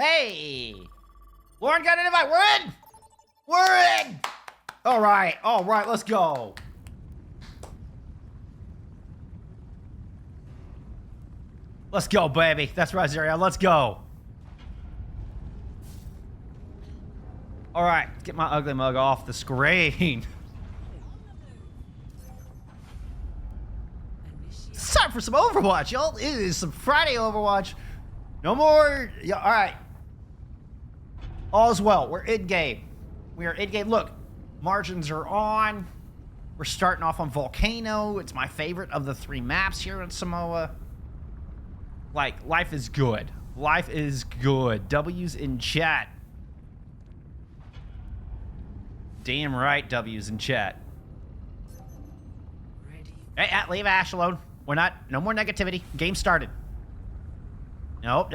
Hey! Lauren got an invite. We're in! We're in! All right, let's go. Let's go, baby. That's right, Zeria. Let's go. All right, get my ugly mug off the screen. It's time for some Overwatch, y'all. It is some Friday Overwatch. No more. Yeah, all right. All's well. We're in game. We are in game. Look, margins are on. We're starting off on Volcano. It's my favorite of the 3 maps here in Samoa. Like, life is good. Life is good. W's in chat. Damn right, W's in chat. Hey, leave Ash alone. We're not. No more negativity. Game started. Nope.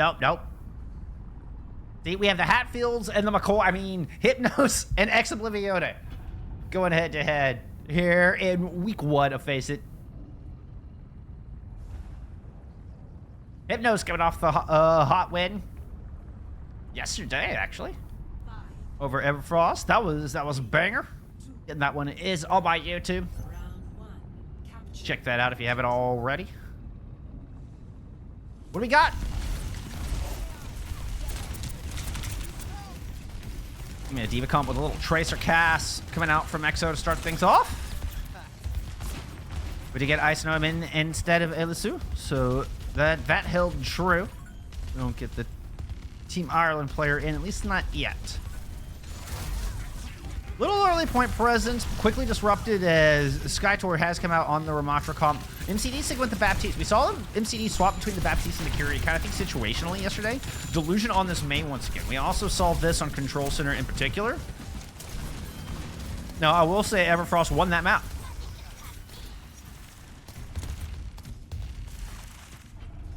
See, we have the Hatfields and the McCoy. I mean, Hypnos and ExOblivione going head to head here in week 1 of FACEIT. Hypnos coming off the hot win yesterday, actually, over Everfrost. That was a banger. And that one is all by YouTube. Check that out if you haven't already. What do we got? I mean, a Diva comp with a little Tracer cast coming out from EXO to start things off. We did get Ice Gnome in instead of Elisu, so that held true. We don't get the Team Ireland player in, at least not yet. Little early point presence, quickly disrupted as Skytor has come out on the Ramatra comp. MCD sig with the Baptiste. We saw the MCD swap between the Baptiste and the Curie, kind of think situationally yesterday. Delusion on this main once again. We also saw this on Control Center in particular. Now, I will say Everfrost won that map.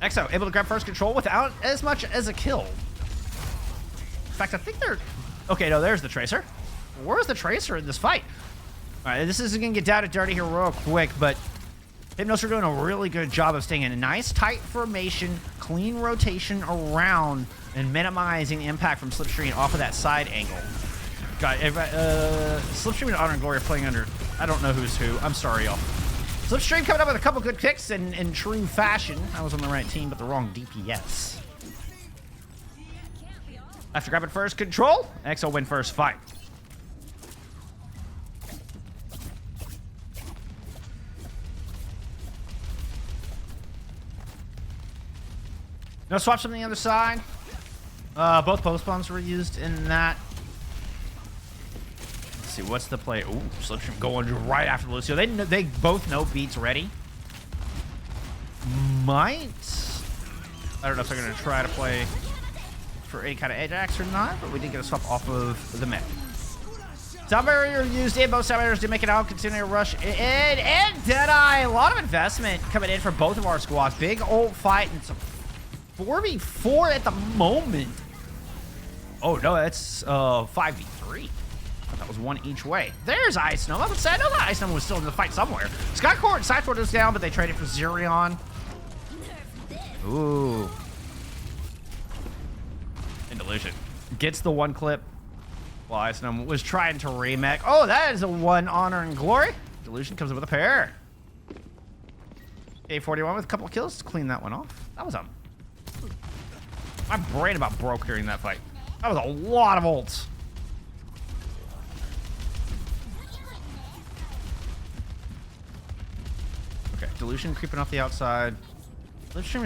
EXO able to grab first control without as much as a kill. In fact, I think they're... Okay, no, there's the Tracer. Where's the Tracer in this fight? All right, this isn't going to get down to dirty here real quick, but Hypnos are doing a really good job of staying in a nice, tight formation, clean rotation around, and minimizing the impact from Slipstream off of that side angle. God, Slipstream and Honor and Glory are playing under... I don't know who's who. I'm sorry, y'all. Slipstream coming up with a couple good kicks in true fashion. I was on the right team, but the wrong DPS. After grabbing first control, EXO win first fight. No swaps on the other side. Both post bombs were used in that. Let's see, what's the play? Ooh, Slipstream going right after Lucio. They both know beats ready. Might. I don't know if they're going to try to play for any kind of Ajax or not, but we did get a swap off of the mid. Sound barrier used in. Both sound barriers did make it out. Continue to rush in. And Deadeye. A lot of investment coming in for both of our squads. Big old fight and some 4v4 at the moment. Oh, no, that's 5v3. That was one each way. There's Ice Gnome. I would say I know that Ice Gnome was still in the fight somewhere. Skycore and Sideford is down, but they traded for Zerion. Ooh. And Delusion gets the one clip while Ice Gnome was trying to remake. Oh, that is a one Honor and Glory. Delusion comes up with a pair. A41 with a couple of kills to clean that one off. That was my brain about broke during that fight. That was a lot of ults. Okay, Delusion creeping off the outside. Slipstream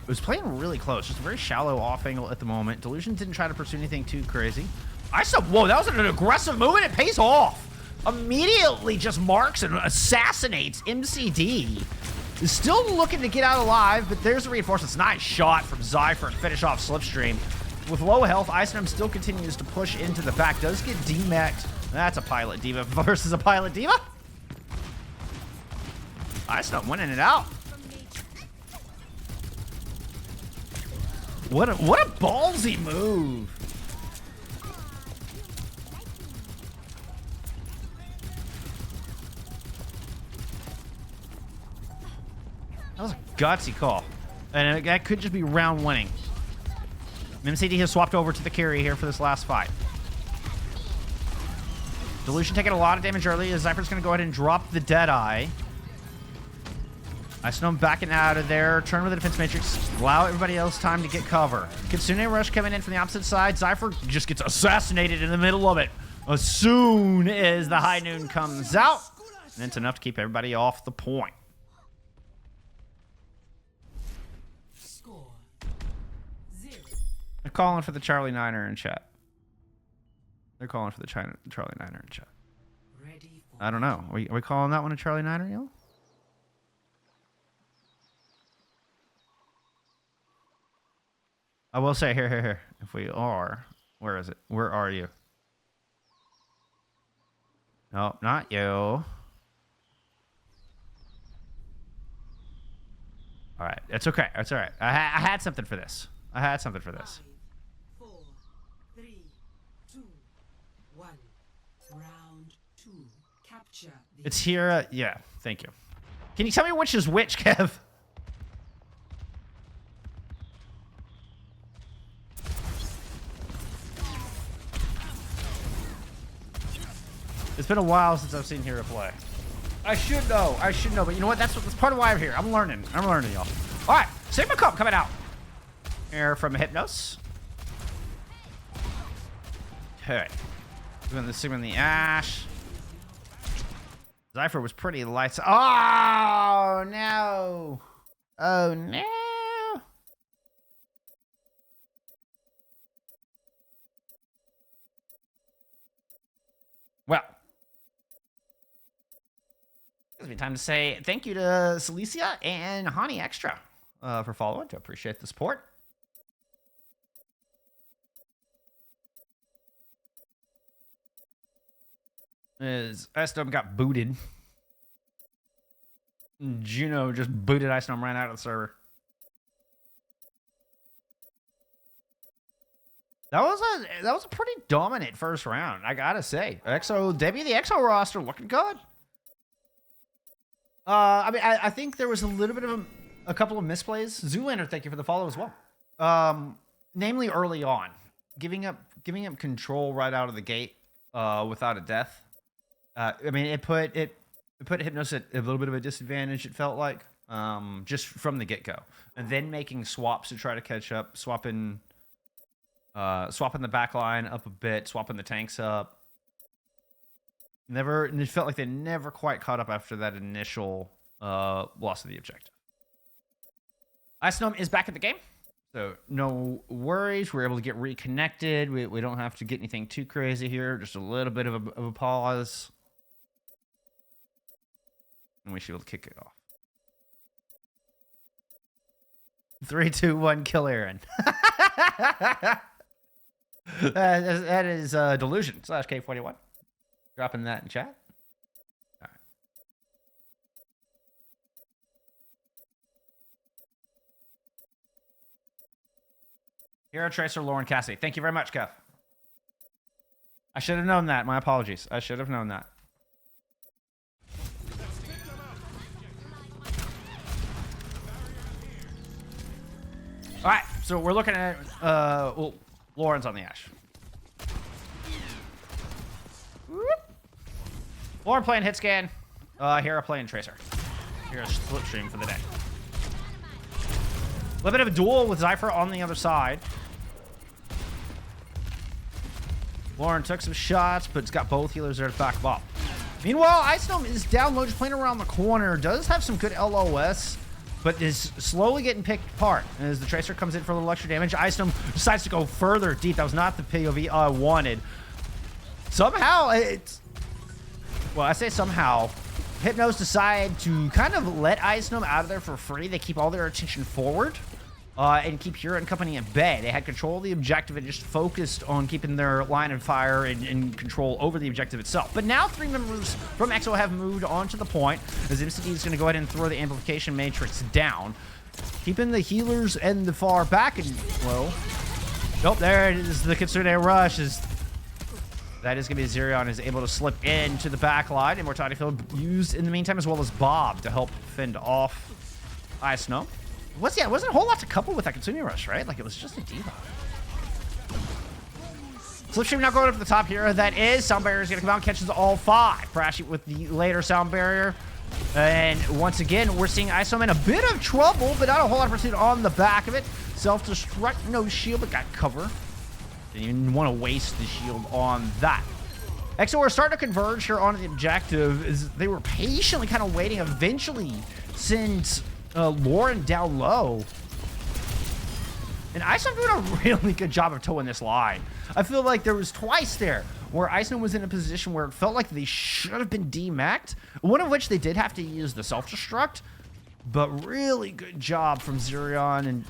was playing really close, just a very shallow off angle at the moment. Delusion didn't try to pursue anything too crazy. Whoa, that was an aggressive movement. It pays off. Immediately just marks and assassinates MCD. Is still looking to get out alive, but there's the reinforcements. Nice shot from Zypher to finish off Slipstream. With low health, Ice Gnome still continues to push into the back. Does get demeched. That's a Pilot Diva versus a Pilot Diva. Ice Gnome winning it out. What a ballsy move. That was a gutsy call. And that could just be round winning. MCD has swapped over to the carry here for this last fight. Delusion taking a lot of damage early as Zypher's going to go ahead and drop the Deadeye. Ice Gnome backing out of there. Turn with the defense matrix. Allow everybody else time to get cover. Kitsune Rush coming in from the opposite side. Zypher just gets assassinated in the middle of it as soon as the high noon comes out. And it's enough to keep everybody off the point. Score 0. They're calling for the Charlie Niner in chat. They're calling for the Charlie Niner in chat. Ready for I don't know. Are we calling that one a Charlie Niner, y'all? I will say, here. If we are, where is it? Where are you? No, not you. All right, it's okay. It's all right. I had something for this. 5, 4, 3, 2, 1. Round 2. Capture the It's here. Yeah, thank you. Can you tell me which is which, Kev? It's been a while since I've seen Hero play. I should know, but you know what? That's part of why I'm here. I'm learning, y'all. All right, Sigma Cup coming out. Here from Hypnos. Okay. Doing the Sigma in the Ash. Zypher was pretty light. Oh, no. Oh, no. Well. It's been time to say thank you to Celicia and Hani Extra for following. To appreciate the support. As Ice Gnome got booted. Juno just booted Ice Gnome right out of the server. That was a pretty dominant first round, I gotta say. Debbie, the EXO roster looking good. I mean, I think there was a little bit of a couple of misplays. Zoolander, thank you for the follow as well. Namely early on, giving up control right out of the gate without a death. I mean, it put Hypnos at a little bit of a disadvantage. It felt like just from the get go, and then making swaps to try to catch up, swapping the back line up a bit, swapping the tanks up. It felt like they never quite caught up after that initial loss of the objective. Ice Gnome is back at the game, so no worries. We're able to get reconnected. We don't have to get anything too crazy here. Just a little bit of a pause. And we should be able to kick it off. 3, 2, 1, kill Aaron. That is Delusion / K41. Dropping that in chat. All right. Hero Tracer, Lauren Cassidy. Thank you very much, Kev. I should have known that. My apologies. I should have known that. All right, so we're looking at well, Lauren's on the Ash. Lauren playing hit scan. Hera playing Tracer. Here's split stream for the day. A little bit of a duel with Zypher on the other side. Lauren took some shots, but it's got both healers there to back him up. Meanwhile, Ice Gnome is down low, just playing around the corner. Does have some good LOS, but is slowly getting picked apart. As the Tracer comes in for a little extra damage, Ice Gnome decides to go further deep. That was not the POV I wanted. Somehow, well, I say somehow, Hypnos decide to kind of let Ice Gnome out of there for free. They keep all their attention forward and keep Hero and company at bay. They had control of the objective and just focused on keeping their line of fire and control over the objective itself. But now 3 members from EXO have moved on to the point, as MCD is going to go ahead and throw the amplification matrix down, keeping the healers and the far back and low. Nope, there it is. The Kitsune Rush is... That is going to be Zerion is able to slip into the back line. Immortality Field used in the meantime, as well as Bob to help fend off Ice Gnome. It wasn't a whole lot to couple with that Kitsune Rush, right? Like, it was just a debuff. Slipstream now going up to the top here. That is, Sound Barrier is going to come out and catches all 5. Crashing with the later Sound Barrier. And once again, we're seeing ISO in a bit of trouble, but not a whole lot of pursuit on the back of it. Self-destruct, no shield, but got cover. Didn't even want to waste the shield on that. EXO are starting to converge here on the objective. Is they were patiently kind of waiting, eventually send Lauren down low. And ISO doing a really good job of towing this line. I feel like there was twice there where Iceland was in a position where it felt like they should have been demacked, one of which they did have to use the self-destruct, but really good job from Zerion and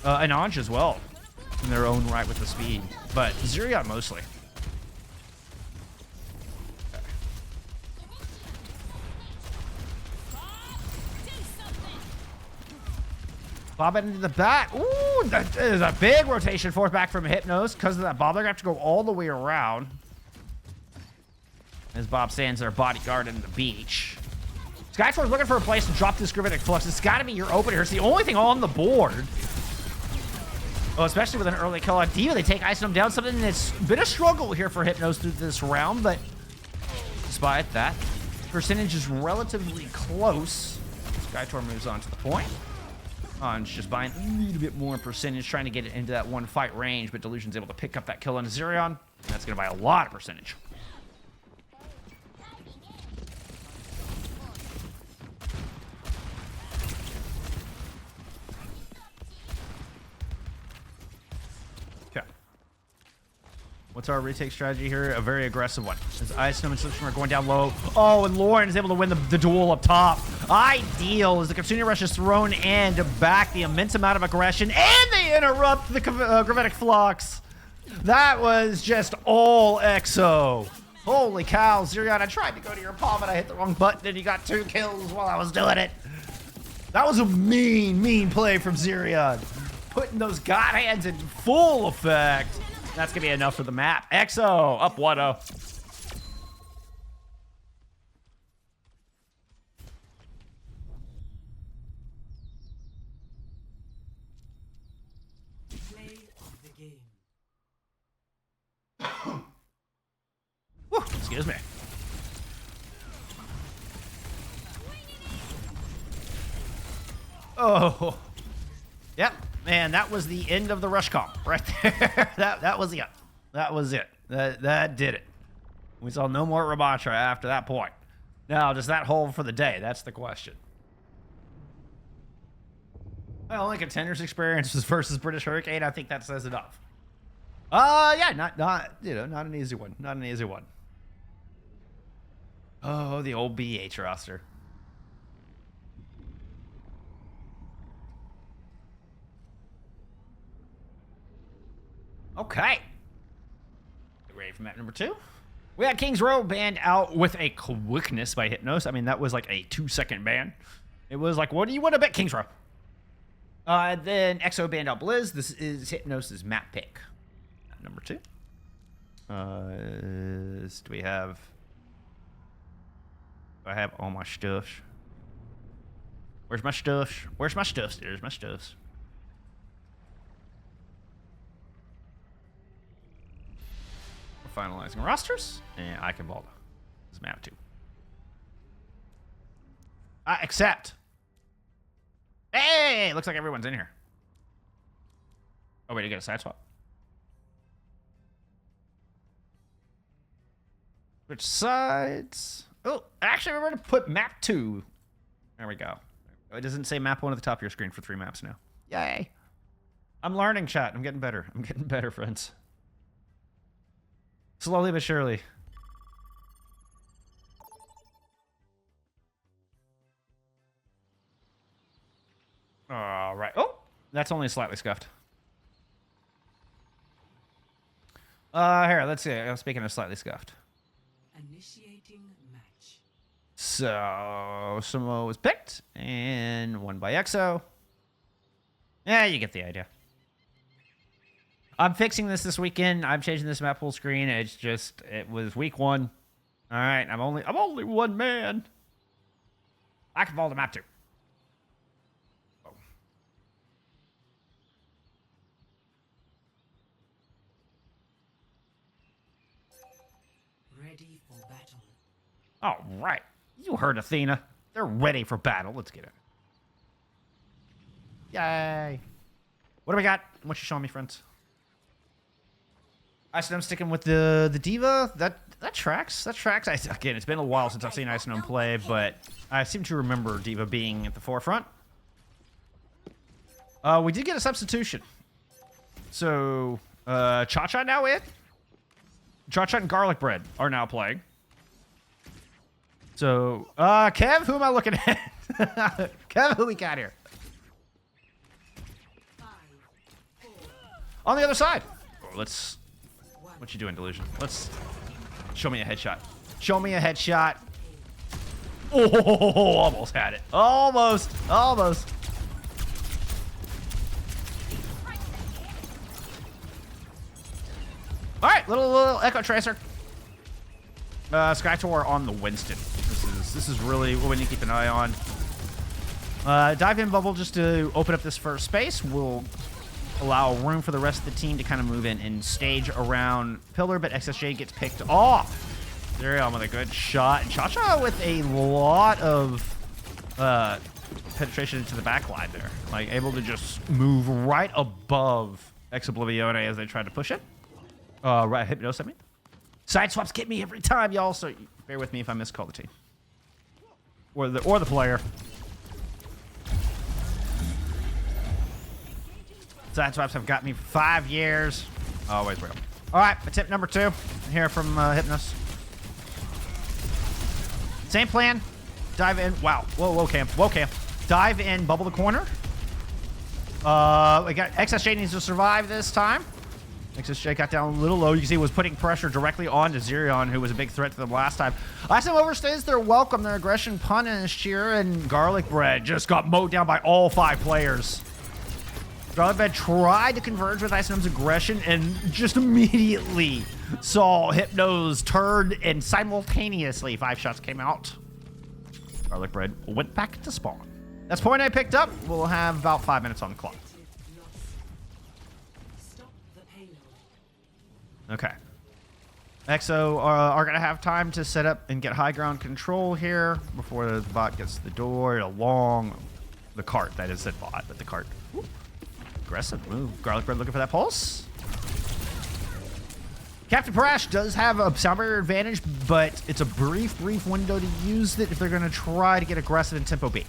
Anj as well in their own right with the speed, but Zerion mostly. Bob into the back. Ooh, that is a big rotation forth back from Hypnos. Because of that Bob, they're going to have to go all the way around. As Bob stands there, bodyguard in the beach. Skyfor's looking for a place to drop this Gravitic Flux. It's got to be your opener. It's the only thing on the board. Oh, especially with an early kill on Diva. They take Iceland down. Something that's been a struggle here for Hypnos through this round. But despite that, percentage is relatively close. Skytor moves on to the point. Anj just buying a little bit more percentage, trying to get it into that one fight range, but Delusion's able to pick up that kill on Zerion. That's going to buy a lot of percentage. Okay. What's our retake strategy here? A very aggressive one. As Ice and Slipstream are going down low. Oh, and Lauren is able to win the duel up top. Ideal as the Kitsune Rush is thrown in to back the immense amount of aggression, and they interrupt the Gravitic Flux. That was just all EXO. Holy cow, Zerion, I tried to go to your palm, but I hit the wrong button, and you got 2 kills while I was doing it. That was a mean play from Zerion. Putting those God hands in full effect. That's going to be enough for the map. EXO up 1-0. Play of the game. Whew, excuse me. Oh. Yep. Man, that was the end of the rush comp right there. that was it. That was it. That did it. We saw no more Ramatra after that point. Now, does that hold for the day? That's the question. Well, only contenders experience was versus British Hurricane. I think that says enough. Yeah, not an easy one. Not an easy one. Oh, the old BH roster. Okay. Get ready for map number 2. We had King's Row banned out with a quickness by Hypnos. I mean, that was like a 2-second ban. It was like, what do you want to bet, King's Row? Then EXO banned out Blizz. This is Hypnos' map pick. Map number 2. Do we have... Do I have all my stuff? Where's my stuff? Where's my stuff? There's my stuff. Finalizing rosters, and I can ball this map 2. Accept. Hey, looks like everyone's in here. Oh wait, I get a side swap. Which sides? Oh, actually, we're gonna put map 2. There we go. It doesn't say map 1 at the top of your screen for 3 maps now. Yay! I'm learning, chat. I'm getting better. I'm getting better, friends. Slowly but surely. All right. Oh, that's only slightly scuffed. Here, let's see. Speaking of slightly scuffed. Initiating match. So, Samo was picked and won by EXO. Yeah, you get the idea. I'm fixing this weekend. I'm changing this map full screen. It's just, it was week 1. All right, I'm only one man. I can follow the map too. Oh. ready for battle. All right. You heard Athena. They're ready for battle. Let's get it. Yay. What do we got? What you showing me, friends? Isognome sticking with the Diva. That tracks. That tracks. Again, it's been a while since I've seen Isognome play, but I seem to remember Diva being at the forefront. We did get a substitution. So, Cha-Cha now in. Cha-Cha and Garlic Bread are now playing. So, Kev, who am I looking at? Kev, who we got here? 5, 4, On the other side. Oh, let's... What you doing, Delusion? Let's... Show me a headshot. Show me a headshot. Oh, almost had it. Almost. Almost. All right, little Echo Tracer. Skytor on the Winston. This is really what we need to keep an eye on. Dive in bubble just to open up this first space. We'll allow room for the rest of the team to kind of move in and stage around Pillar, but XSJ gets picked off. There with a good shot. And Cha-Cha with a lot of penetration into the back line there. Like, able to just move right above ExOblivione as they try to push it. Right, Hypnos, I mean. Side swaps get me every time, y'all, so bear with me if I miscall the team. Or the player. Side swaps have got me for 5 years. Always will. All right, attempt number 2 here from Hypnos. Same plan. Dive in. Wow. Whoa, Cam. Whoa, Cam. Dive in, bubble the corner. We got XSJ needs to survive this time. XSJ got down a little low. You can see he was putting pressure directly onto Zerion, who was a big threat to them last time. ISM overstays their welcome. Their aggression punished here, and Garlic Bread just got mowed down by all 5 players. Garlic Bread tried to converge with Isonome's aggression and just immediately saw Hypnos turn, and simultaneously 5 shots came out. Garlic Bread went back to spawn. That's point I picked up. We'll have about 5 minutes on the clock. Okay. EXO are going to have time to set up and get high ground control here before the bot gets to the door along the cart. That is the bot, but the cart. Whoop. Aggressive move. Garlic Bread looking for that pulse. Captain Parash does have a sound barrier advantage, but it's a brief window to use it if they're going to try to get aggressive in tempo B.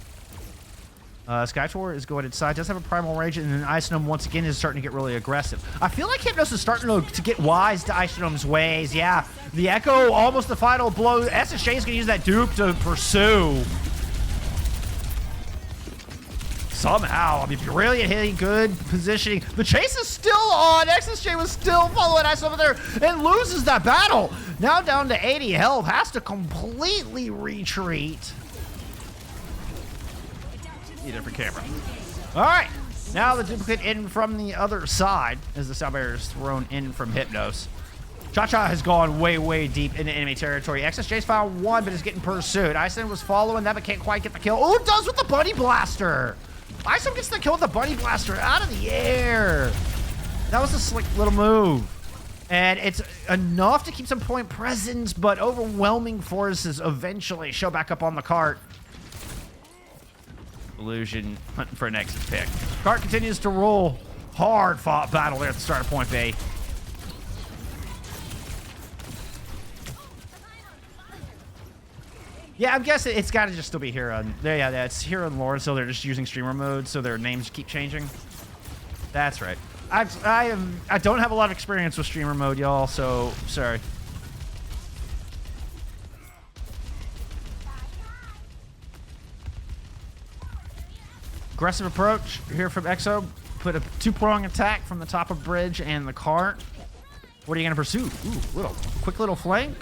Skytor is going inside, does have a primal rage, and then Isognome once again is starting to get really aggressive. I feel like Hypnos is starting to get wise to Isonome's ways. Yeah, the Echo, almost the final blow. SSJ is going to use that dupe to pursue. Somehow, I mean, brilliant hitting, good positioning. The chase is still on. XSJ was still following Ice over there and loses that battle. Now down to 80 health, has to completely retreat. A different camera. All right, now the duplicate in from the other side as the sound barrier is thrown in from Hypnos. Cha-Cha has gone way deep into enemy territory. XSJ's found 1, but is getting pursued. Ison was following that, but can't quite get the kill. Oh, it does with the Bunny Blaster. Ison gets the kill with the Bunny Blaster out of the air. That was a slick little move. And it's enough to keep some point presence, but overwhelming forces eventually show back up on the cart. Illusion hunting for an exit pick. Cart continues to roll. Hard fought battle there at the start of point B. Yeah, I'm guessing it's got to just still be here on there. Yeah, it's here on Lore, so they're just using streamer mode, so their names keep changing. That's right. I don't have a lot of experience with streamer mode, y'all, so sorry. Aggressive approach here from EXO. Put a 2-prong attack from the top of bridge and the cart. What are you going to pursue? Ooh, quick little flank.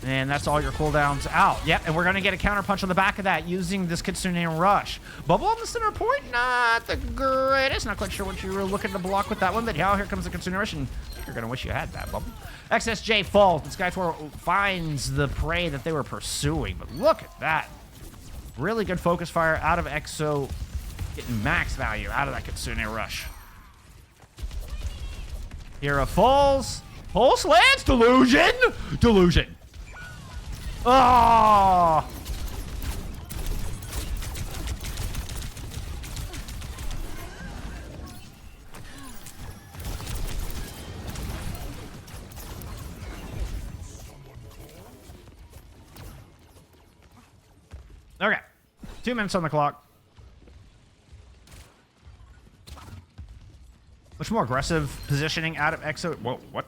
And that's all your cooldowns out. Yep, and we're going to get a counter punch on the back of that using this Kitsune Rush. Bubble on the center point, not the greatest. Not quite sure what you were looking to block with that one, but yeah, here comes the Kitsune Rush, and you're going to wish you had that, Bubble. XSJ falls, and Skytor finds the prey that they were pursuing, but look at that. Really good focus fire out of EXO, getting max value out of that Kitsune Rush. Hero falls. Pulse lands. Delusion. Oh! Okay. 2 minutes on the clock. Much more aggressive positioning out of EXO. Whoa, what?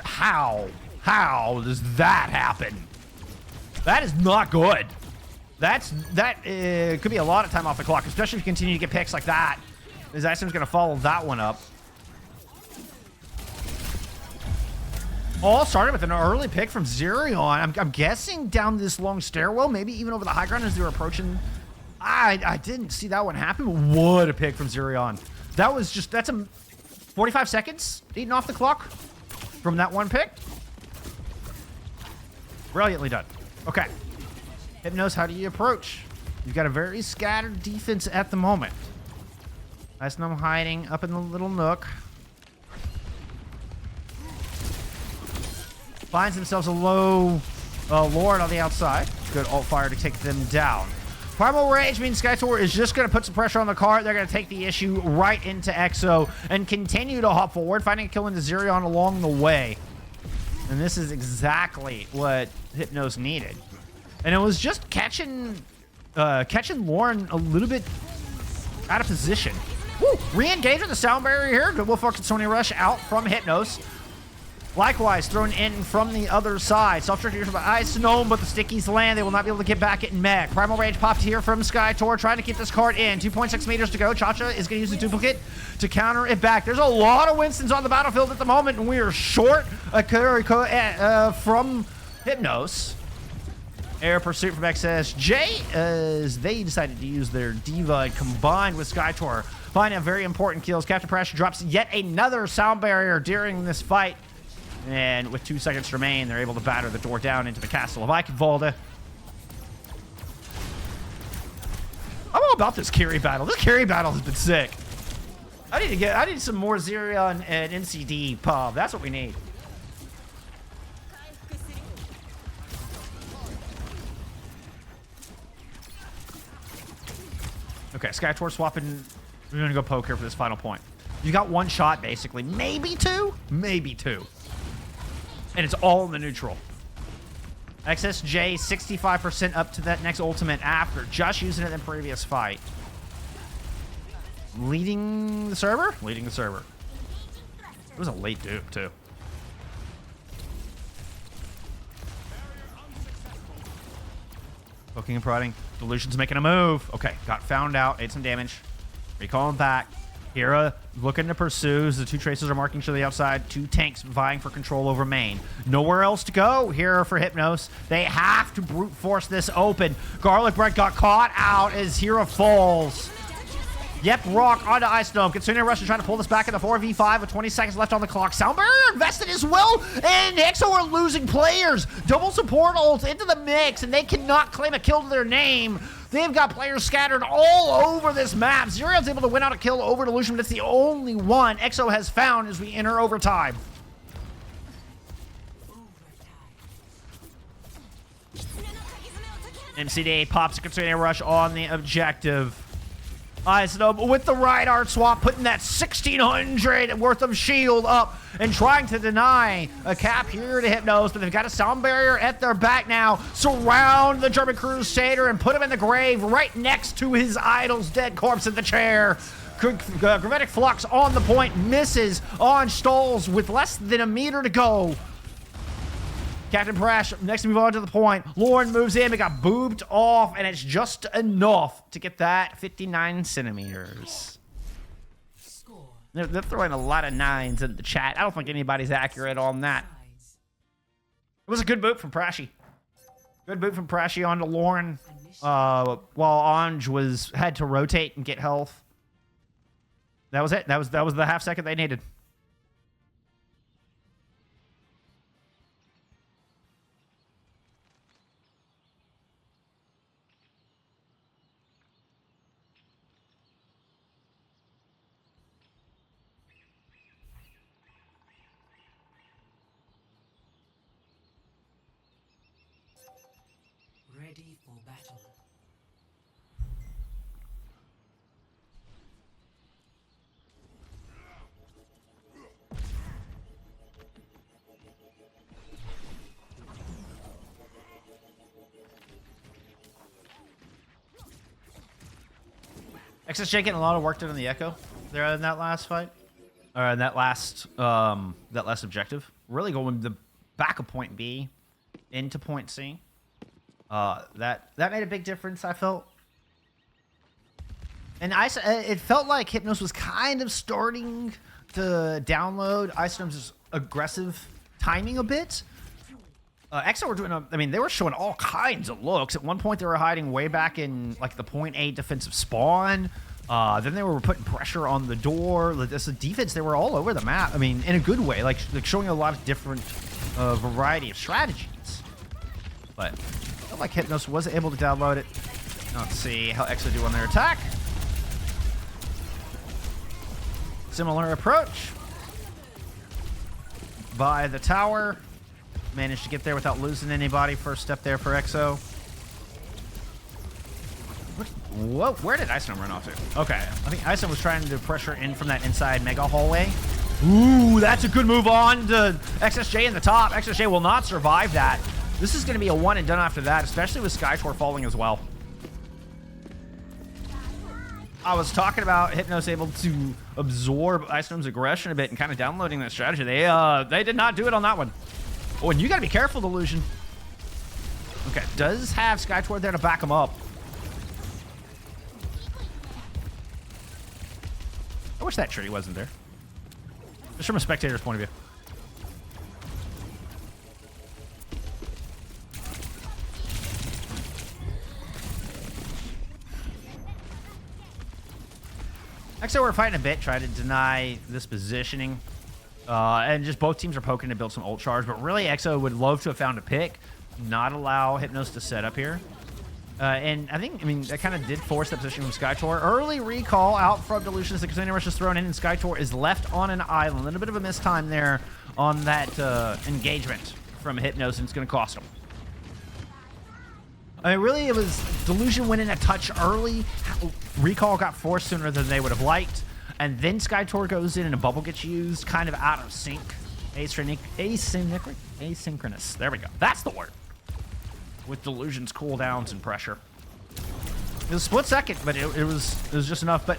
How? How does that happen? That is not good. That could be a lot of time off the clock, especially if you continue to get picks like that. His Isom's going to follow that one up. All started with an early pick from Zerion. I'm guessing down this long stairwell, maybe even over the high ground as they were approaching. I didn't see that one happen, but what a pick from Zerion. That was just, that's a 45 seconds eating off the clock from that one pick. Brilliantly done. Okay. Hypnos, how do you approach? You've got a very scattered defense at the moment. Icenom hiding up in the little nook. Finds themselves a low Lord on the outside. Good alt fire to take them down. Primal Rage means Skytor is just going to put some pressure on the cart. They're going to take the issue right into EXO and continue to hop forward, finding a kill into Zerion along the way. And this is exactly what Hypnos needed. And it was just catching Lauren a little bit out of position. Woo! Re-engage with the sound barrier here. Good Wolf Focus Sony Rush out from Hypnos. Likewise, thrown in from the other side. Self-destruct by Ice Gnome, but the stickies land. They will not be able to get back at Mech. Primal Rage popped here from Skytor, trying to keep this card in. 2.6 meters to go. Chacha is going to use the duplicate to counter it back. There's a lot of Winstons on the battlefield at the moment, and we are short a from Hypnos. Air Pursuit from XSJ as they decided to use their Diva combined with Skytor. Finding very important kills. Captain Prash drops yet another sound barrier during this fight. And with 2 seconds to remain, they're able to batter the door down into the castle of Eichenwalde. I'm all about this carry battle. This carry battle has been sick. I need some more Zerion and NCD pub. That's what we need. Okay, Skytor swapping. We're gonna go poke here for this final point. You got one shot, basically. Maybe two? Maybe two. And it's all in the neutral. XSJ 65% up to that next ultimate after just using it in the previous fight. Leading the server? Leading the server. It was a late dupe, too. Poking and prodding. Delusion's making a move. Okay, got found out. Ate some damage. Recalling back. Hera looking to pursue. The 2 tracers are marking to the outside. 2 tanks vying for control over main. Nowhere else to go here for Hypnos. They have to brute force this open. Garlic Bread got caught out as Hera falls. Yep, Rock onto Ice Gnome. Kitsune Rush is trying to pull this back in the 4v5 with 20 seconds left on the clock. Sound Barrier invested as well, and EXO are losing players. Double support ults into the mix, and they cannot claim a kill to their name. They've got players scattered all over this map. Zerion's able to win out a kill over Delusion, but it's the only one EXO has found as we enter overtime. MCD pops a Kitsune Rush on the objective. Ice Gnome with the right art swap, putting that 1,600 worth of shield up and trying to deny a cap here to Hypnos, but they've got a sound barrier at their back now. Surround the German Crusader and put him in the grave right next to his idol's dead corpse in the chair. Gravitic Flux on the point, misses on Stolz with less than a meter to go. Captain Prash, next to move on to the point. Lauren moves in, but got boobed off, and it's just enough to get that 59 centimeters. Score. They're throwing a lot of 9s in the chat. I don't think anybody's accurate on that. It was a good boot from Prashy. Good boot from Prashy onto Lauren, while Anj had to rotate and get health. That was it. That was the half second they needed. XSJ getting a lot of work done on the Echo there in that last fight. Or in that last objective. Really going the back of point B into point C. That made a big difference, I felt. And it felt like Hypnos was kind of starting to download Icedom's aggressive timing a bit. EXO were doing they were showing all kinds of looks. At one point, they were hiding way back in like the point A defensive spawn. Then they were putting pressure on the door. This defense, they were all over the map. I mean, in a good way, like showing a lot of different variety of strategies. But I felt like Hypnos was able to download it. Let's see how EXO do on their attack. Similar approach by the tower. Managed to get there without losing anybody. First step there for EXO. Whoa, where did Icenom run off to? Okay, I think Icenom was trying to pressure in from that inside mega hallway. Ooh, that's a good move on to XSJ in the top. XSJ will not survive that. This is going to be a one and done after that, especially with Skytor falling as well. I was talking about Hypnos able to absorb Icenom's aggression a bit and kind of downloading that strategy. They did not do it on that one. Oh, and you got to be careful, Delusion. Okay, does have Skytor there to back him up. I wish that tree wasn't there. Just from a spectator's point of view. EXO were fighting a bit, trying to deny this positioning. And just both teams are poking to build some ult charge, but really EXO would love to have found a pick, not allow Hypnos to set up here. And I mean, that kind of did force that position from Skytor. Early recall out from Delusion as the container rush is thrown in, and Skytor is left on an island. A little bit of a mistime there on that engagement from Hypnos, and it's going to cost him. I mean, really, it was Delusion went in a touch early. Recall got forced sooner than they would have liked. And then Skytor goes in and a bubble gets used, kind of out of sync. Asynchronous. There we go. That's the word. With Delusion's cooldowns and pressure. It was a split second, but it was just enough. But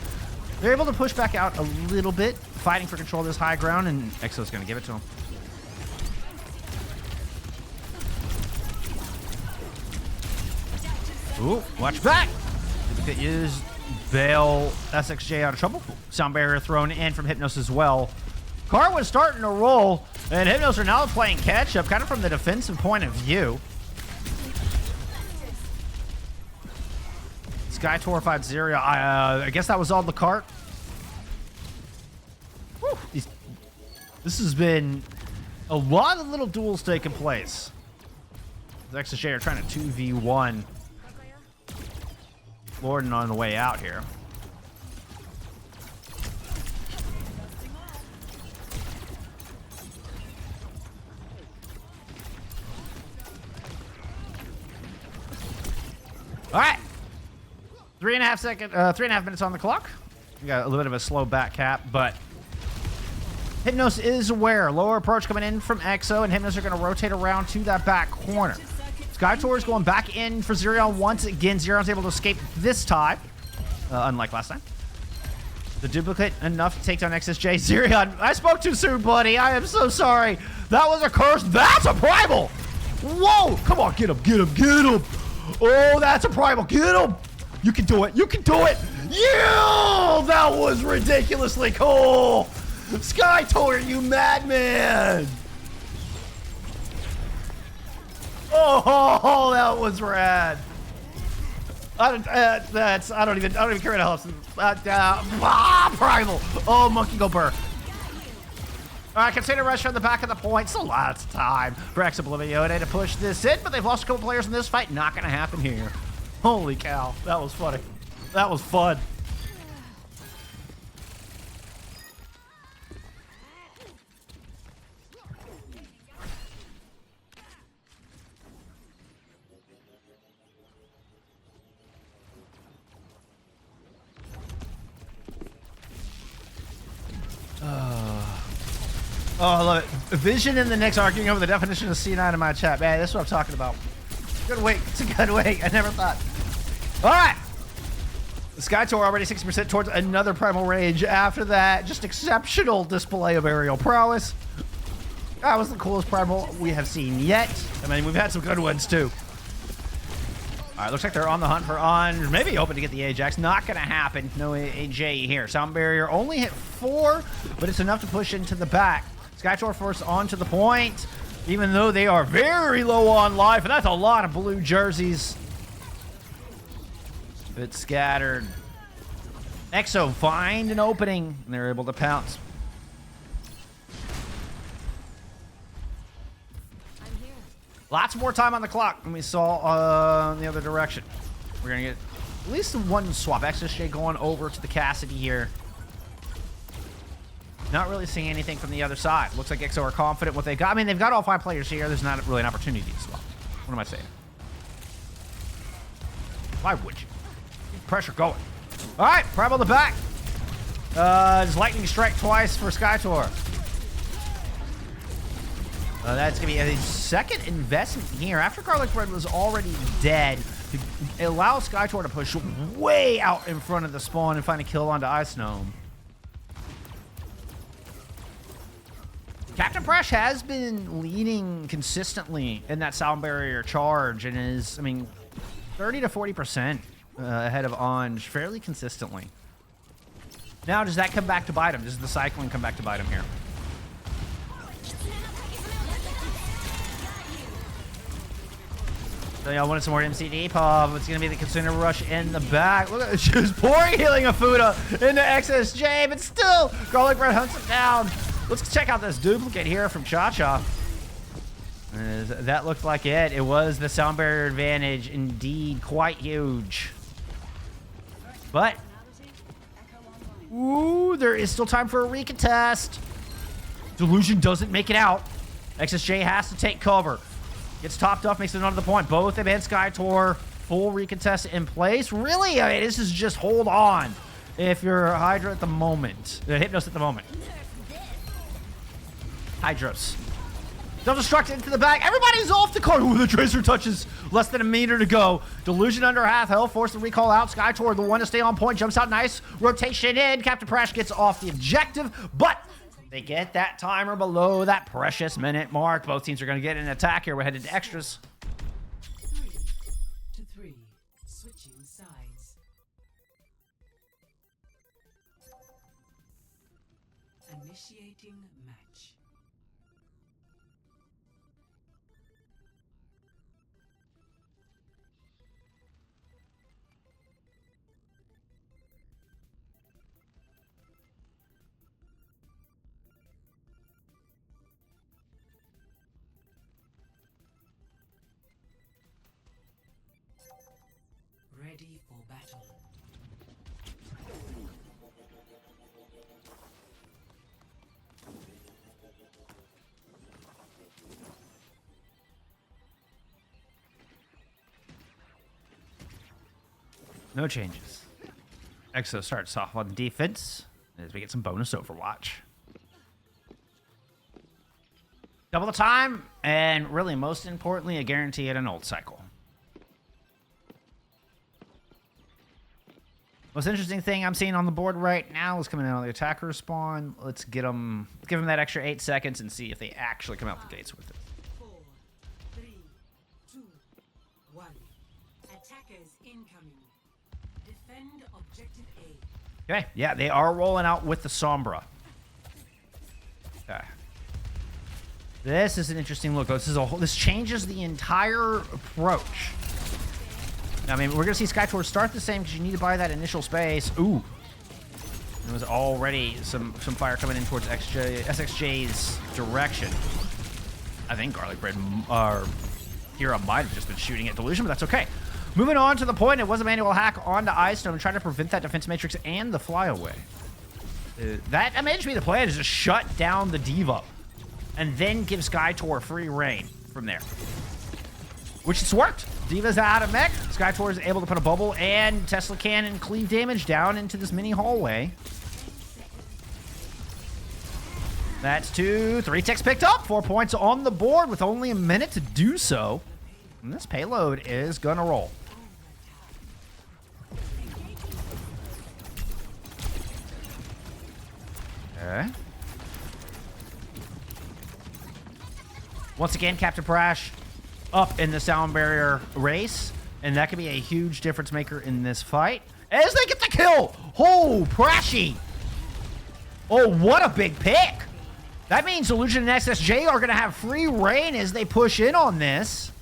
they're able to push back out a little bit, fighting for control of this high ground, and EXO's going to give it to him. Ooh, watch back! Duplicate use, bail SXJ out of trouble. Sound barrier thrown in from Hypnos as well. Car was starting to roll, and Hypnos are now playing catch-up, kind of from the defensive point of view. Skytor 5-0. I guess that was all the cart. Whew. This has been a lot of little duels taking place. The XSJ are trying to 2v1 Lorden on the way out here. All right. 3.5 minutes on the clock. We got a little bit of a slow back cap, but Hypnos is aware. Lower approach coming in from EXO, and Hypnos are going to rotate around to that back corner. Skytor is going back in for Zerion once again. Zerion's able to escape this time, unlike last time. The duplicate enough to take down XSJ. Zerion, I spoke too soon, buddy. I am so sorry. That was a curse. That's a primal. Whoa, come on, get him, get him, get him. Oh, that's a primal. Get him. You can do it. You can do it. Yeah, that was ridiculously cool. Skytor, you madman. Oh, that was rad. I don't even care what else. Primal. Oh, monkey go burr. All right, container rush on the back of the point. So lots of time for ExOblivione to push this in, but they've lost a couple players in this fight. Not going to happen here. Holy cow, that was funny. That was fun. Oh, I love it. Vision and the Knicks arguing over the definition of C9 in my chat. Man, that's what I'm talking about. Good week. It's a good week. I never thought. All right. Skytor already 60% towards another Primal Rage. After that, just exceptional display of aerial prowess. That was the coolest Primal we have seen yet. I mean, we've had some good ones, too. All right, looks like they're on the hunt for Anj. Maybe hoping to get the Ajax. Not going to happen. No AJ here. Sound Barrier only hit 4, but it's enough to push into the back. Skytor forced onto the point, even though they are very low on life, and that's a lot of blue jerseys. Bit scattered. Exo find an opening, and they're able to pounce. I'm here. Lots more time on the clock than we saw in the other direction. We're going to get at least one swap. XSJ going over to the Cassidy here. Not really seeing anything from the other side. Looks like EXO are confident what they got. I mean, they've got all 5 players here. There's not really an opportunity to swap. What am I saying? Why would you? Keep pressure going. All right, Primal the back. Just lightning strike twice for Skytor. That's going to be a second investment here. After Garlic Bread was already dead, it allows Skytor to push way out in front of the spawn and find a kill onto Ice Gnome. Captain Presh has been leading consistently in that Sound Barrier charge and is, I mean, 30 to 40% ahead of Anj fairly consistently. Now, does that come back to bite him? Does the cycling come back to bite him here? So y'all wanted some more MCD pop. It's going to be the Consumer Rush in the back. Look at it. She's pouring Healing of Fuda into XSJ, but still, Garlic Bread hunts it down. Let's check out this duplicate here from Cha-Cha. That looked like it. It was the Sound Barrier advantage, indeed, quite huge. But, ooh, there is still time for a recontest. Delusion doesn't make it out. XSJ has to take cover. Gets topped off, makes it onto the point. Both have had Skytor, full recontest in place. Really, I mean, this is just hold on if you're Hydra at the moment. Hypnos at the moment. Hydros. Self-destruct into the back. Everybody's off the card. Ooh, the Tracer touches less than a meter to go. Delusion under half health. Force the recall out. Skytor, the one to stay on point. Jumps out nice. Rotation in. Captain Prash gets off the objective, but they get that timer below that precious minute mark. Both teams are going to get an attack here. We're headed to extras. 3 to 3. Switching sides. Initiating match. Ready for battle. No changes. EXO starts off on defense as we get some bonus Overwatch. Double the time, and really, most importantly, a guarantee at an ult cycle. Most interesting thing I'm seeing on the board right now is coming out on the attacker spawn. Let's get them, give them that extra 8 seconds and see if they actually come out the gates with it. 4, 3, 2, 1. Attackers incoming. Defend objective A. Okay, yeah, they are rolling out with the Sombra. Okay. This is an interesting look. This changes the entire approach. I mean, we're going to see Skytor start the same because you need to buy that initial space. Ooh. There was already some fire coming in towards SXJ's direction. I think Garlic Bread or Kira might have just been shooting at Delusion, but that's okay. Moving on to the point, it was a manual hack onto Ice Gnome, trying to prevent that defense matrix and the flyaway. That may just be the plan, is just shut down the Diva and then give Skytor free reign from there. Which has worked. Diva's out of mech. Skytor is able to put a bubble and Tesla cannon cleave damage down into this mini hallway. That's 2, 3 ticks picked up. 4 points on the board with only a minute to do so. And this payload is gonna roll. Okay. Once again, Captain Brash up in the sound barrier race, and that could be a huge difference maker in this fight. As they get the kill! Oh, Brashy! Oh, what a big pick! That means Illusion and SSJ are going to have free reign as they push in on this.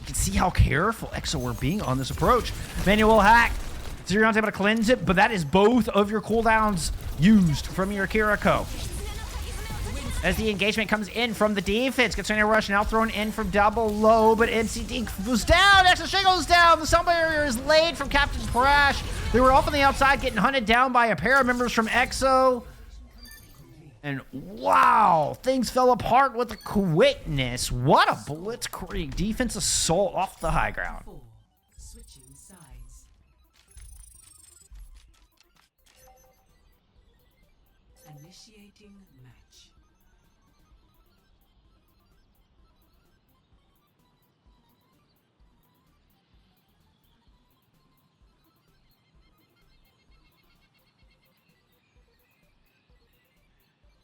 You can see how careful EXO were being on this approach. Manual hack. Zerion's able to cleanse it, but that is both of your cooldowns used from your Kiriko. As the engagement comes in from the defense, gets on a rush now thrown in from double low, but NCD goes down. SSJ goes down. The sound barrier is laid from Captain Brash. They were off on the outside, getting hunted down by a pair of members from EXO. And wow, things fell apart with the quickness. What a blitzkrieg defense assault off the high ground. Switching sides. Initiating match.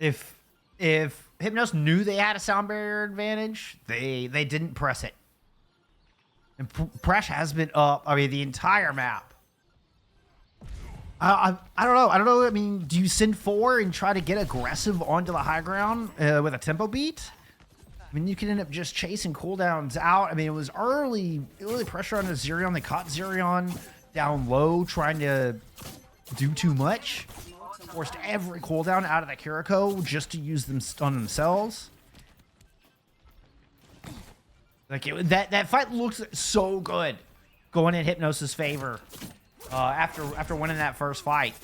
If Hypnos knew they had a sound barrier advantage, they didn't press it. And Brash has been up, I mean, the entire map. I don't know. I mean, do you send 4 and try to get aggressive onto the high ground with a tempo beat? I mean, you can end up just chasing cooldowns out. I mean, it was early pressure on the Zerion. They caught Zerion down low trying to do too much. Forced every cooldown out of the Kiriko just to use them on themselves. Like that fight looks so good, going in Hypnos' favor after winning that first fight,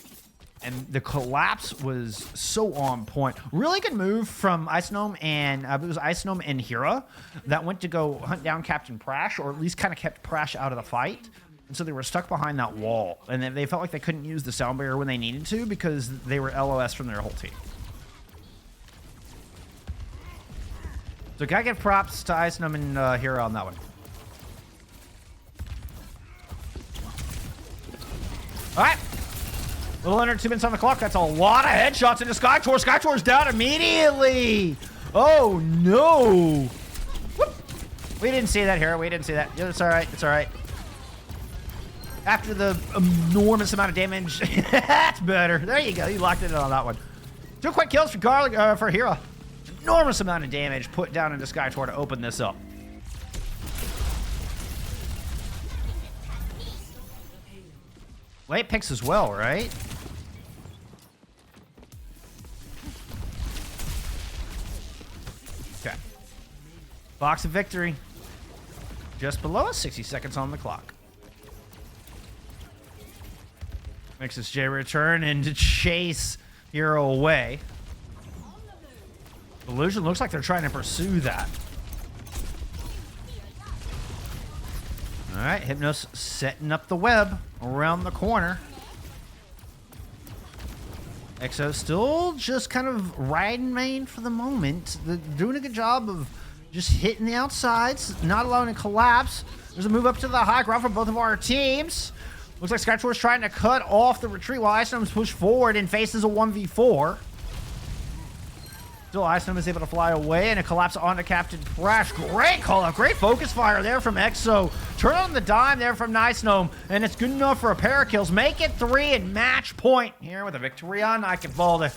and the collapse was so on point. Really good move from Icenome and it was Icenome and Hira that went to go hunt down Captain Brash, or at least kind of kept Brash out of the fight. And so they were stuck behind that wall, and they felt like they couldn't use the sound barrier when they needed to because they were LOS from their whole team. So gotta give props to Icenome and Hero on that one. All right. A little under 2 minutes on the clock. That's a lot of headshots into Skytor. Skytor's down immediately. Oh, no. Whoop. We didn't see that, Hero. We didn't see that. Yeah, it's all right. It's all right. After the enormous amount of damage, that's better. There you go. You locked it in on that one. 2 quick kills for Garlic for Hero. Enormous amount of damage put down into Skytor to open this up. Late picks as well, right? Okay. Box of victory. Just below us, 60 seconds on the clock. Makes this J return and to chase Hero away. Illusion looks like they're trying to pursue that. All right, Hypnos setting up the web around the corner. EXO still just kind of riding main for the moment. They're doing a good job of just hitting the outsides, not allowing a collapse. There's a move up to the high ground for both of our teams. Looks like Skytor's trying to cut off the retreat while Icenome's pushed forward and faces a 1v4. Still, Icenome is able to fly away and a collapse onto Captain Brash. Great call out. Great focus fire there from EXO. Turn on the dime there from Icenome, and it's good enough for a pair of kills. Make it 3 and match point here with a victory on Nikevalde.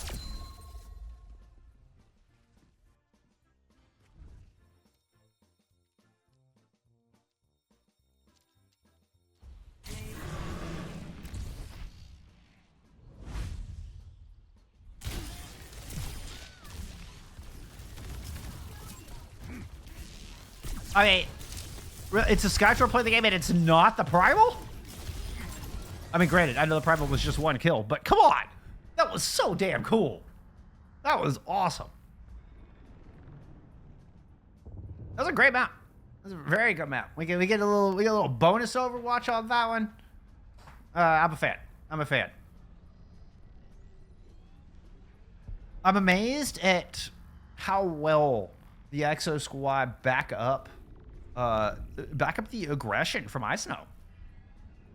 I mean, it's a Skytor play the game and it's not the Primal? I mean, granted, I know the Primal was just 1 kill, but come on! That was so damn cool. That was awesome. That was a great map. That was a very good map. We get a little bonus Overwatch on that one. I'm a fan. I'm a fan. I'm amazed at how well the EXO squad back up the aggression from Icenome.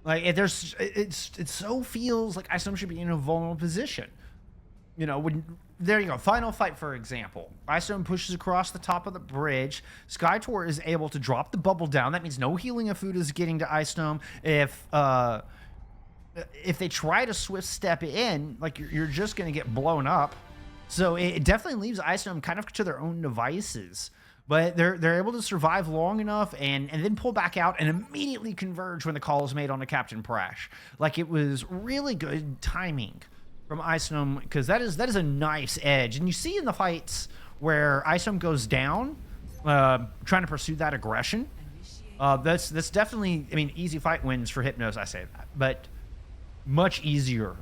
Like it so feels like Icenome should be in a vulnerable position. you know, when there you go, final fight, for example. Icestone pushes across the top of the bridge. Skytor is able to drop the bubble down. That means no healing of food is getting to Icestone. If they try to swift step in, like you're just going to get blown up. So it definitely leaves Icestone kind of to their own devices. But they're able to survive long enough and then pull back out and immediately converge when the call is made on the Captain Prash. Like, it was really good timing from Icestone, because that is a nice edge. And you see in the fights where Icestone goes down, trying to pursue that aggression, that's definitely, I mean, easy fight wins for Hypnos, I say that. But much easier.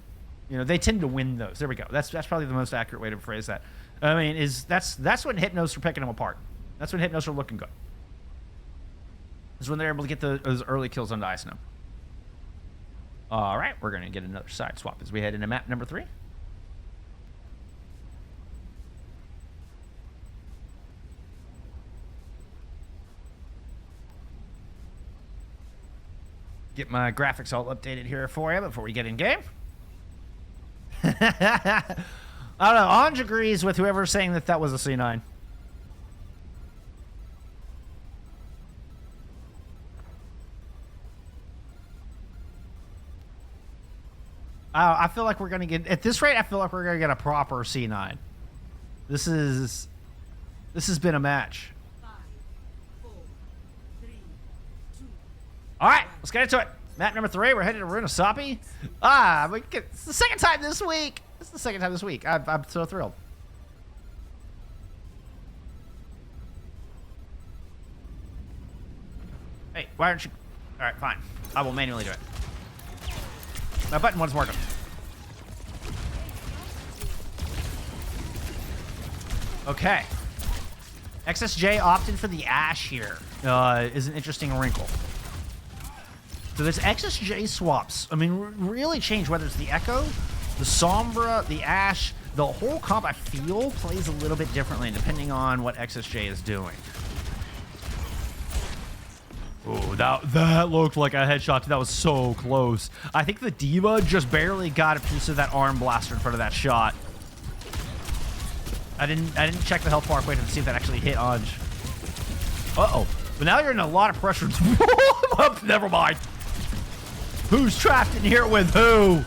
You know, they tend to win those. There we go. That's probably the most accurate way to phrase that. I mean, that's when Hypnos are picking them apart. That's when Hypnos are looking good. Is when they're able to get those early kills onto Icestone. All right, we're going to get another side swap as we head into map number 3. Get my graphics all updated here for you before we get in game. I don't know. Anj agrees with whoever's saying that was a C9. I feel like we're going to get, at this rate, I feel like we're going to get a proper C9. This has been a match. 5, 4, 3, 2. All right, let's get into it. Map number 3, we're headed to Runasapi. It's the second time this week. I'm so thrilled. Hey, why aren't you? All right, fine. I will manually do it. My button wasn't working. Okay. XSJ opted for the Ashe here. Is an interesting wrinkle. So there's XSJ swaps. I mean, really change whether it's the Echo, the Sombra, the Ashe. The whole comp, I feel, plays a little bit differently depending on what XSJ is doing. Oh, that looked like a headshot. That was so close. I think the D.Va just barely got a piece of that arm blaster in front of that shot. I didn't check the health bar quick to see if that actually hit Anj. Uh-oh. But now you're in a lot of pressure. Never mind. Who's trapped in here with who?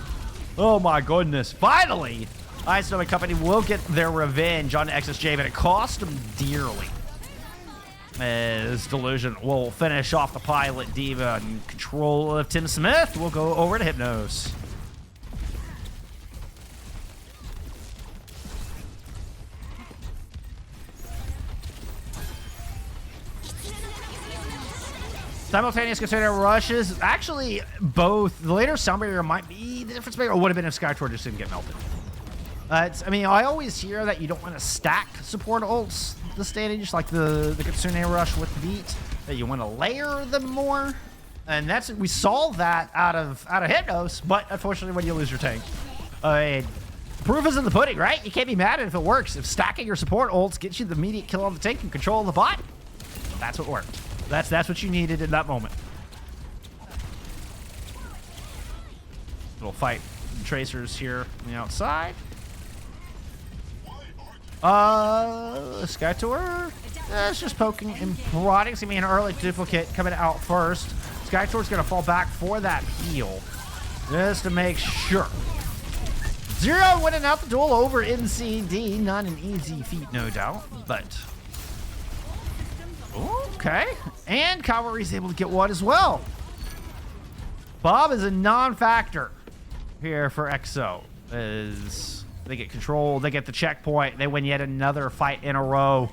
Oh my goodness. Finally, Icestone and company will get their revenge on XSJ, but it cost them dearly. As Delusion will finish off the pilot D.Va in control of Tim Smith. We'll go over to Hypnos. Simultaneous container rushes. Actually, both. The later Sound Barrier might be the difference maker, or would have been if Skytor just didn't get melted. I mean, I always hear that you don't want to stack support ults the stage, like the Kitsune rush with the beat, that you want to layer them more. And that's, we saw that out of Hypnos, but unfortunately when you lose your tank. Proof is in the pudding, right? You can't be mad at it if it works. If stacking your support ults gets you the immediate kill on the tank and control the bot, that's what worked. That's what you needed in that moment. Little fight tracers here on the outside. Skytor, it's just poking and prodding. It's gonna be an early duplicate coming out first. Skytor's gonna fall back for that heal, just to make sure. Zero winning out the duel over NCD. Not an easy feat, no doubt, but okay. And Cavalry's able to get one as well. Bob is a non-factor here for EXO, as they get control, they get the checkpoint, they win yet another fight in a row.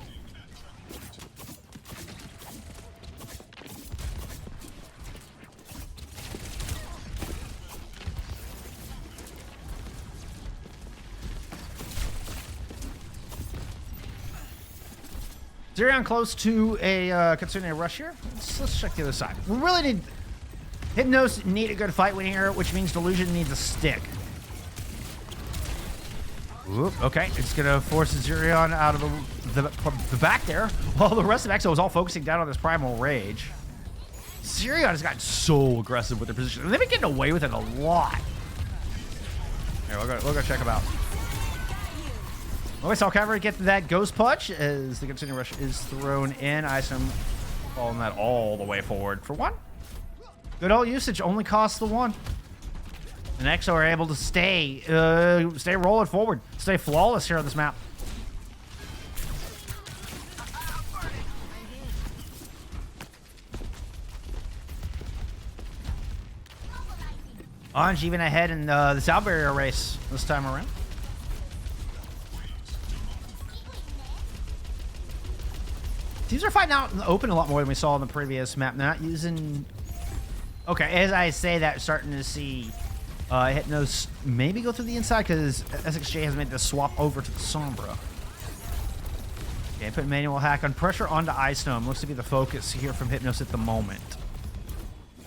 Zerion close to a Kitsune rush here. Let's check the other side. We really need... Hypnos need a good fight win here, which means Delusion needs a stick. Oop, okay, it's gonna force Zerion out of the back there, while the rest of EXO is all focusing down on this Primal Rage. Zerion has gotten so aggressive with their position, and they've been getting away with it a lot. Here, we'll go check them out. Okay, so Cavalry get that Ghost Punch as the Continuing Rush is thrown in. Isom following that all the way forward for 1. Good old usage, only costs the 1. And EXO are able to stay rolling forward, stay flawless here on this map. Anj even ahead in the South Barrier race this time around. Teams are fighting out in the open a lot more than we saw on the previous map. They're not using... Okay, as I say that, starting to see Hypnos maybe go through the inside because SXJ has made the swap over to the Sombra. Okay, put manual hack on. Pressure onto Ice Gnome. Looks to be the focus here from Hypnos at the moment. You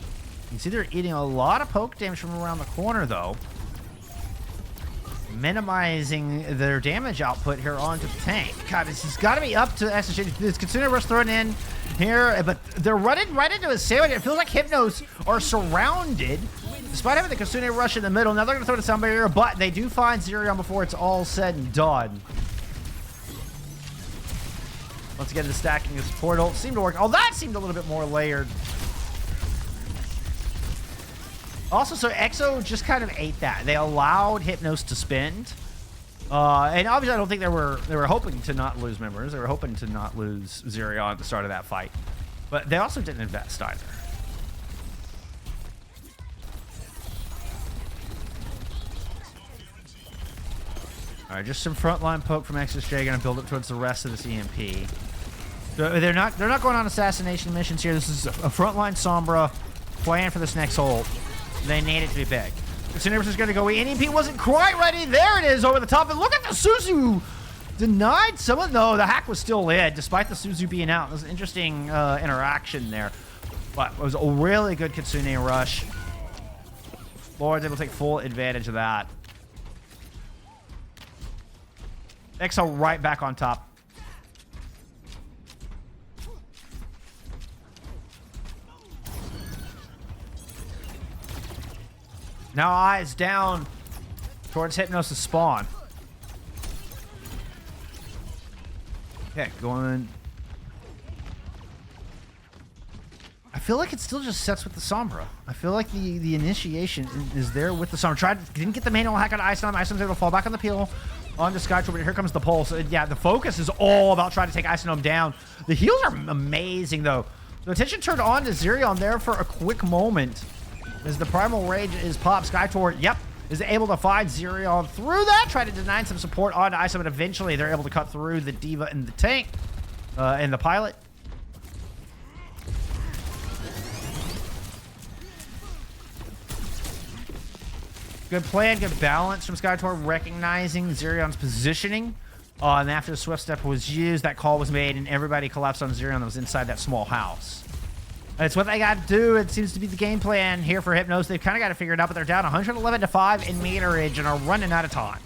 can see they're eating a lot of poke damage from around the corner, though. Minimizing their damage output here onto the tank. God, this has got to be up to SSJ. This Continuing Rush thrown in here, but they're running right into his sandwich. It feels like Hypnos are surrounded, despite having the Continuing Rush in the middle. Now they're going to throw to some barrier, but they do find Zerion before it's all said and done. Once again, the stacking of support ult seemed to work. Oh, that seemed a little bit more layered. Also, so EXO just kind of ate that. They allowed Hypnos to spend. And obviously, I don't think they were hoping to not lose members. They were hoping to not lose Zerion at the start of that fight. But they also didn't invest either. All right, just some frontline poke from XSJ. Going to build up towards the rest of this EMP. So they're not going on assassination missions here. This is a frontline Sombra plan for this next hold. They need it to be big. Cineris is going to go. EMP wasn't quite ready. There it is over the top. And look at the Suzu. Denied someone. No, the hack was still in, despite the Suzu being out. It was an interesting interaction there. But it was a really good Kitsune rush. Lord's able to take full advantage of that. EXO right back on top. Now eyes down towards Hypnos' spawn. Okay, going. I feel like it still just sets with the Sombra. I feel like the initiation is there with the Sombra. Didn't get the manual hack on Ice Gnome. Ice Gnome's able to fall back on the peel onto Skytroll, but here comes the pulse. Yeah, the focus is all about trying to take Ice Gnome down. The heals are amazing, though. The attention turned on to Zerion there for a quick moment. As the Primal Rage is popped, Skytor, yep, is able to find Zerion through that, try to deny some support onto Isom, but eventually they're able to cut through the Diva and the tank, and the pilot. Good plan, good balance from Skytor, recognizing Zerion's positioning. And after the Swift Step was used, that call was made, and everybody collapsed on Zerion that was inside that small house. It's what they got to do. It seems to be the game plan here for Hypnos. They've kind of got to figure it out, but they're down 111-5 in meterage and are running out of time.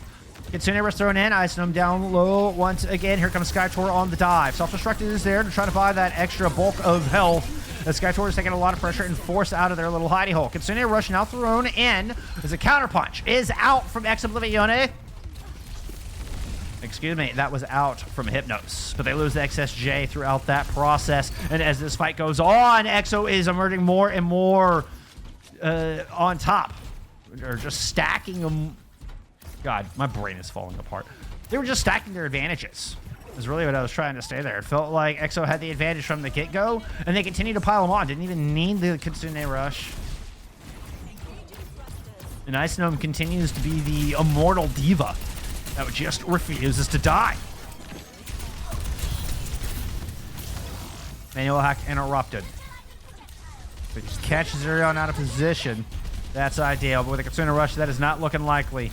Kitsune was thrown in. Ice Gnome down low once again. Here comes Skytor on the dive. Self-destructed is there to try to buy that extra bulk of health. As Skytor is taking a lot of pressure and forced out of their little hidey hole. Kitsune Rush now thrown in as a counterpunch is out from ExOblivione. Excuse me, that was out from Hypnos. But they lose the XSJ throughout that process. And as this fight goes on, EXO is emerging more and more on top. Or just stacking them. God, my brain is falling apart. They were just stacking their advantages. Is really what I was trying to say there. It felt like EXO had the advantage from the get-go, and they continued to pile them on. Didn't even need the Kitsune Rush. And Ice Gnome continues to be the immortal diva that just refuses to die. Manual hack interrupted. If it just catches Zerion out of position, that's ideal. But with a Kitsune Rush, that is not looking likely.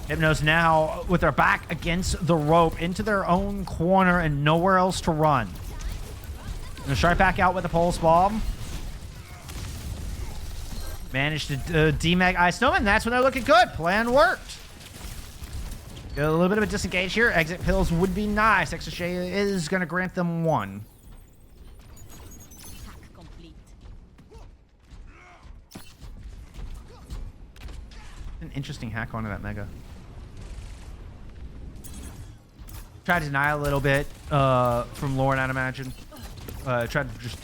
Hypnos now with their back against the rope into their own corner and nowhere else to run. Gonna start back out with the pulse bomb. Managed to demag Ice Gnome, and that's when they're looking good. Plan worked. Get a little bit of a disengage here. Exit pills would be nice. XSJ is going to grant them 1. Hack complete. An interesting hack onto that Mega. Tried to deny a little bit from Lauren, I'd imagine. Tried to just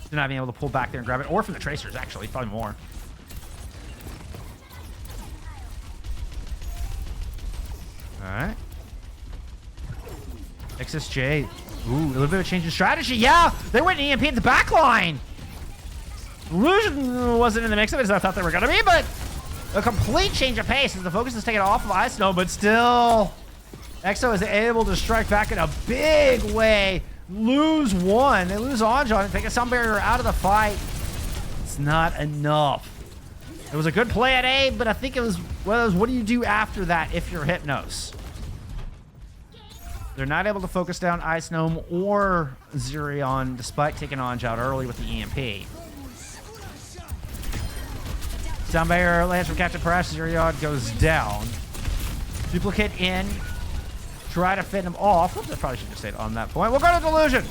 deny being able to pull back there and grab it. Or from the Tracers, actually. Probably more. Alright. XSJ. Ooh, a little bit of a change in strategy. Yeah! They went EMP at the back line! Illusion wasn't in the mix of it as I thought they were going to be, but a complete change of pace as the focus is taken off of IceNo, but still, EXO is able to strike back in a big way. Lose one. They lose Anjan and take a sound barrier out of the fight. It's not enough. It was a good play at A, but I think it was one of those, what do you do after that if you're Hypnos? They're not able to focus down IceNo or Zerion despite taking Anj out early with the EMP. Sound barrier lands from Captain Parash. Zerion goes down. Duplicate in. Try to fit him off. Oops, I probably should have stayed on that point. We'll go to Delusion.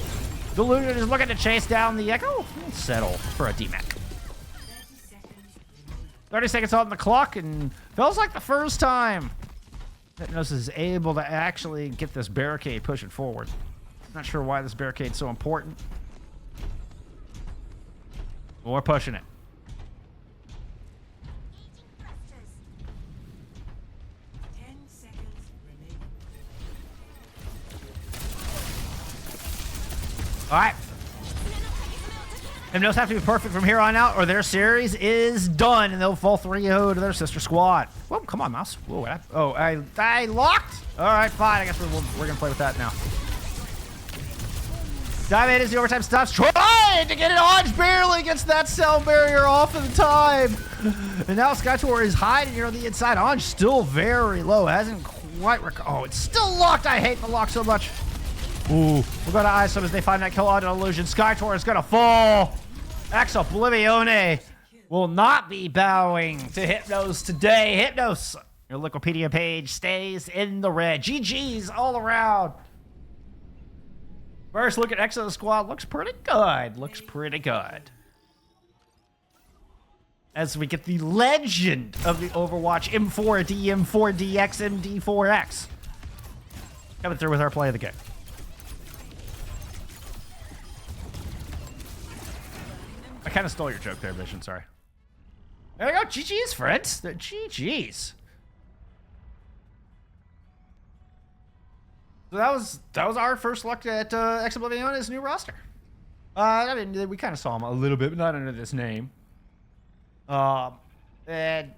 Delusion is looking to chase down the Echo. We'll settle for a DMAC. 30 seconds on the clock, and feels like the first time Hypnos is able to actually get this barricade pushing forward. Not sure why this barricade's so important. But we're pushing it. All right. Hypnos have to be perfect from here on out, or their series is done, and they'll fall 3-0 to their sister squad. Whoa, come on, mouse. Whoa, I locked. All right, fine. I guess we're gonna play with that now. Diamond is the overtime stops. Trying to get it on, barely gets that sound barrier off of the time. And now SkyTour is hiding here on the inside. Anj still very low, hasn't quite oh, it's still locked. I hate the lock so much. Ooh, we'll go to IceNo as they find that kill on Illusion. SkyTour is gonna fall. ExOblivione will not be bowing to Hypnos today. Hypnos, your Wikipedia page stays in the red. GG's all around. First look at EXO squad. Looks pretty good. Looks pretty good. As we get the legend of the Overwatch M4D, M4DX, MD4X coming through with our play of the game. I kind of stole your joke there, Vision. Sorry. There we go. GG's, friends. GG's. So that was our first look at ExOblivione's new roster. I mean, we kind of saw him a little bit, but not under this name. And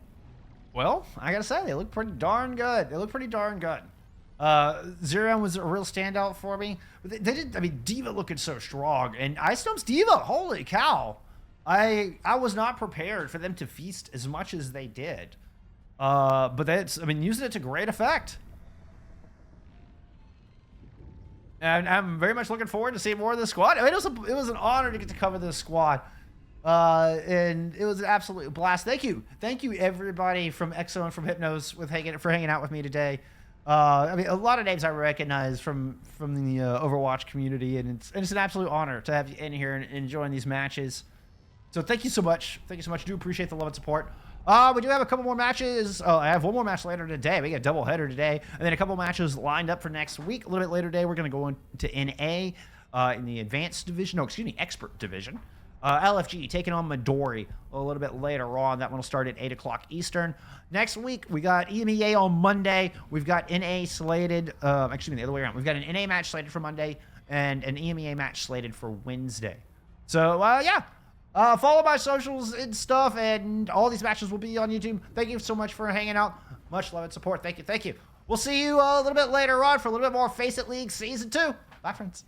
well, I gotta say, they look pretty darn good. They look pretty darn good. Zerion was a real standout for me. They did. I mean, D.Va looking so strong, and IceNo's D.Va. Holy cow! I was not prepared for them to feast as much as they did. But that's, I mean, using it to great effect. And I'm very much looking forward to seeing more of this squad. I mean, it was an honor to get to cover this squad. And it was an absolute blast. Thank you everybody from EXO and from Hypnos for hanging out with me today. I mean, a lot of names I recognize from the Overwatch community, and it's an absolute honor to have you in here and enjoying these matches. So thank you so much. Thank you so much. Do appreciate the love and support. We do have a couple more matches. I have one more match later today. We got a double header today, and then a couple matches lined up for next week. A little bit later today, we're going to go into NA in the advanced division. No, excuse me, expert division. LFG taking on Midori a little bit later on. That one will start at 8 o'clock Eastern. Next week, we got EMEA on Monday. We've got NA slated. Excuse me, the other way around. We've got an NA match slated for Monday and an EMEA match slated for Wednesday. So, yeah. Follow my socials and stuff, and all these matches will be on YouTube. Thank you so much for hanging out. Much love and support. Thank you. We'll see you a little bit later on for a little bit more FACEIT League Season 2. Bye, friends.